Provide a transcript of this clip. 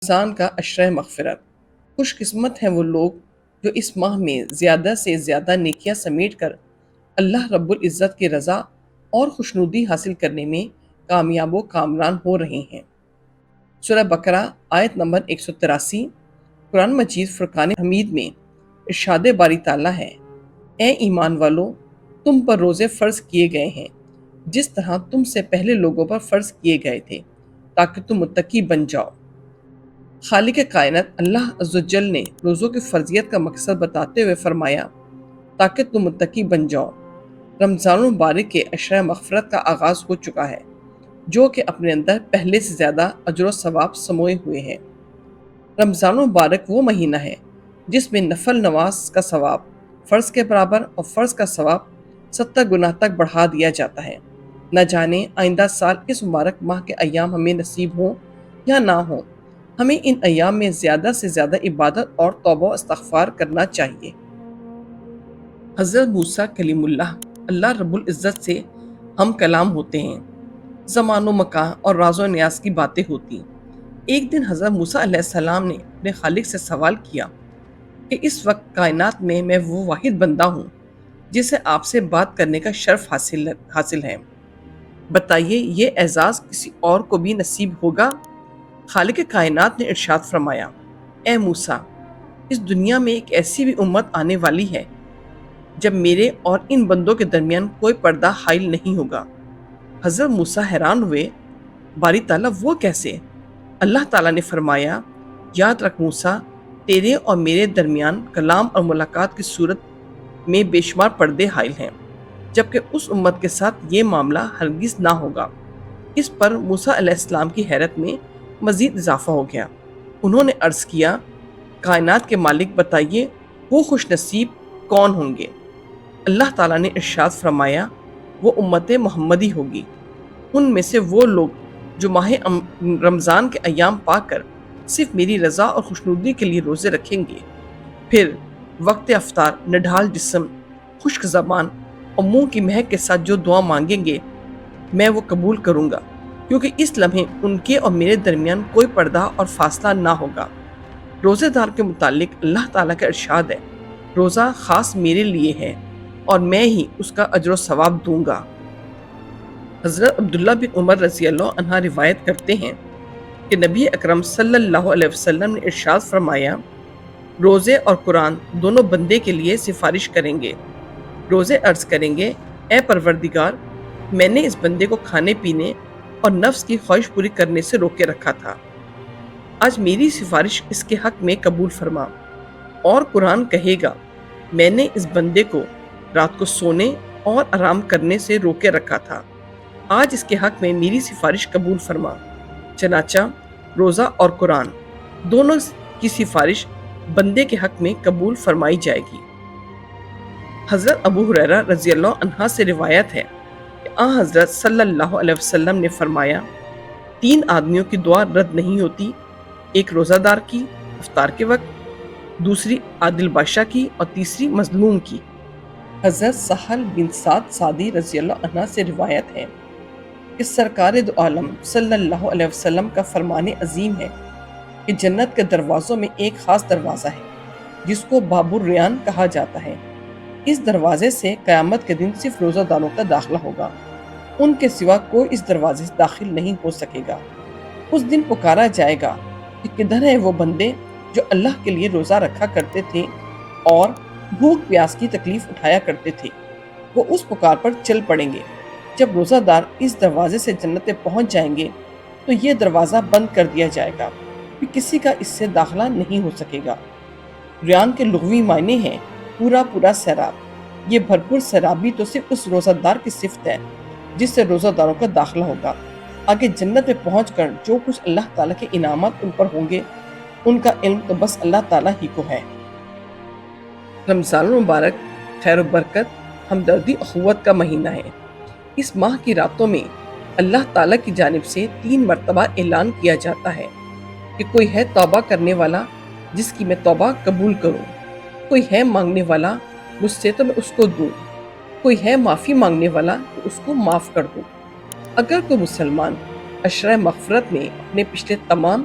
رمضان کا عشرہ مغفرت۔ خوش قسمت ہیں وہ لوگ جو اس ماہ میں زیادہ سے زیادہ نیکیاں سمیٹ کر اللہ رب العزت کی رضا اور خوشنودی حاصل کرنے میں کامیاب و کامران ہو رہے ہیں۔ سورہ بقرہ آیت نمبر 183 قرآن مجید فرقان حمید میں ارشاد باری تعالیٰ ہے: اے ایمان والو، تم پر روزے فرض کیے گئے ہیں جس طرح تم سے پہلے لوگوں پر فرض کیے گئے تھے تاکہ تم متقی بن جاؤ۔ خالق کائنات اللہ عز و جل نے روزوں کی فرضیت کا مقصد بتاتے ہوئے فرمایا تاکہ تم متقی بن جاؤ۔ رمضان المبارک کے عشرہ مغفرت کا آغاز ہو چکا ہے جو کہ اپنے اندر پہلے سے زیادہ اجر و ثواب سموئے ہوئے ہیں۔ رمضان المبارک وہ مہینہ ہے جس میں نفل نماز کا ثواب فرض کے برابر اور فرض کا ثواب 70 گنا تک بڑھا دیا جاتا ہے۔ نہ جانے آئندہ سال اس مبارک ماہ کے ایام ہمیں نصیب ہوں یا نہ ہوں، ہمیں ان ایام میں زیادہ سے زیادہ عبادت اور توبہ و استغفار کرنا چاہیے۔ حضرت موسیٰ کلیم اللہ رب العزت سے ہم کلام ہوتے ہیں، زمان و مکان اور راز و نیاز کی باتیں ہوتی۔ ایک دن حضرت موسیٰ علیہ السلام نے اپنے خالق سے سوال کیا کہ اس وقت کائنات میں وہ واحد بندہ ہوں جسے آپ سے بات کرنے کا شرف حاصل ہے، بتائیے یہ اعزاز کسی اور کو بھی نصیب ہوگا؟ خالق کائنات نے ارشاد فرمایا: اے موسیٰ، اس دنیا میں ایک ایسی بھی امت آنے والی ہے جب میرے اور ان بندوں کے درمیان کوئی پردہ حائل نہیں ہوگا۔ حضرت موسیٰ حیران ہوئے، باری تعالیٰ وہ کیسے؟ اللہ تعالیٰ نے فرمایا: یاد رکھ موسیٰ، تیرے اور میرے درمیان کلام اور ملاقات کی صورت میں بے شمار پردے حائل ہیں، جبکہ اس امت کے ساتھ یہ معاملہ ہرگز نہ ہوگا۔ اس پر موسیٰ علیہ السلام کی حیرت میں مزید اضافہ ہو گیا۔ انہوں نے عرض کیا: کائنات کے مالک بتائیے وہ خوش نصیب کون ہوں گے؟ اللہ تعالیٰ نے ارشاد فرمایا: وہ امت محمدی ہوگی۔ ان میں سے وہ لوگ جو ماہ رمضان کے ایام پا کر صرف میری رضا اور خوشنودی کے لیے روزے رکھیں گے، پھر وقت افطار نڈھال جسم، خشک زبان اور منہ کی مہک کے ساتھ جو دعا مانگیں گے میں وہ قبول کروں گا، کیونکہ اس لمحے ان کے اور میرے درمیان کوئی پردہ اور فاصلہ نہ ہوگا۔ روزے دار کے متعلق اللہ تعالیٰ کا ارشاد ہے: روزہ خاص میرے لیے ہے اور میں ہی اس کا اجر و ثواب دوں گا۔ حضرت عبداللہ بن عمر رضی اللہ عنہ روایت کرتے ہیں کہ نبی اکرم صلی اللہ علیہ وسلم نے ارشاد فرمایا: روزے اور قرآن دونوں بندے کے لیے سفارش کریں گے۔ روزے عرض کریں گے: اے پروردگار، میں نے اس بندے کو کھانے پینے اور نفس کی خواہش پوری کرنے سے روکے رکھا تھا، آج میری سفارش اس کے حق میں قبول فرما۔ اور قرآن کہے گا: میں نے اس بندے کو رات کو سونے اور آرام کرنے سے روکے رکھا تھا، آج اس کے حق میں میری سفارش قبول فرما۔ چنانچہ روزہ اور قرآن دونوں کی سفارش بندے کے حق میں قبول فرمائی جائے گی۔ حضرت ابو ہریرہ رضی اللہ عنہ سے روایت ہے کہ حضرت صلی اللہ علیہ وسلم نے فرمایا: 3 آدمیوں کی دعا رد نہیں ہوتی، ایک روزہ دار کی افطار کے وقت، دوسری عادل بادشاہ کی اور تیسری مظلوم کی۔ حضرت سہل بن سعد سعدی رضی اللہ عنہ سے روایت ہے کہ سرکار دو عالم صلی اللہ علیہ وسلم کا فرمان عظیم ہے کہ جنت کے دروازوں میں ایک خاص دروازہ ہے جس کو باب الریان کہا جاتا ہے۔ اس دروازے سے قیامت کے دن صرف روزہ داروں کا داخلہ ہوگا، ان کے سوا کوئی اس دروازے سے داخل نہیں ہو سکے گا۔ اس دن پکارا جائے گا کہ کدھر ہیں وہ بندے جو اللہ کے لیے روزہ رکھا کرتے تھے اور بھوک پیاس کی تکلیف اٹھایا کرتے تھے؟ وہ اس پکار پر چل پڑیں گے۔ جب روزہ دار اس دروازے سے جنت میں پہنچ جائیں گے تو یہ دروازہ بند کر دیا جائے گا، پھر کسی کا اس سے داخلہ نہیں ہو سکے گا۔ ریان کے لغوی معنی ہیں پورا سیراب۔ یہ بھرپور سیرابی تو صرف اس روزہ دار کی صفت ہے جس سے روزہ داروں کا داخلہ ہوگا۔ آگے جنت میں پہنچ کر جو کچھ اللہ تعالیٰ کے انعامات ان پر ہوں گے ان کا علم تو بس اللہ تعالیٰ ہی کو ہے۔ رمضان المبارک خیر و برکت، ہمدردی، اخوت کا مہینہ ہے۔ اس ماہ کی راتوں میں اللہ تعالیٰ کی جانب سے 3 مرتبہ اعلان کیا جاتا ہے کہ کوئی ہے توبہ کرنے والا جس کی میں توبہ قبول کروں، کوئی ہے مانگنے والا مجھ سے تو میں اس کو دوں، کوئی ہے معافی مانگنے والا تو اس کو معاف کر دوں۔ اگر کوئی مسلمان عشرہ مغفرت میں اپنے پچھلے تمام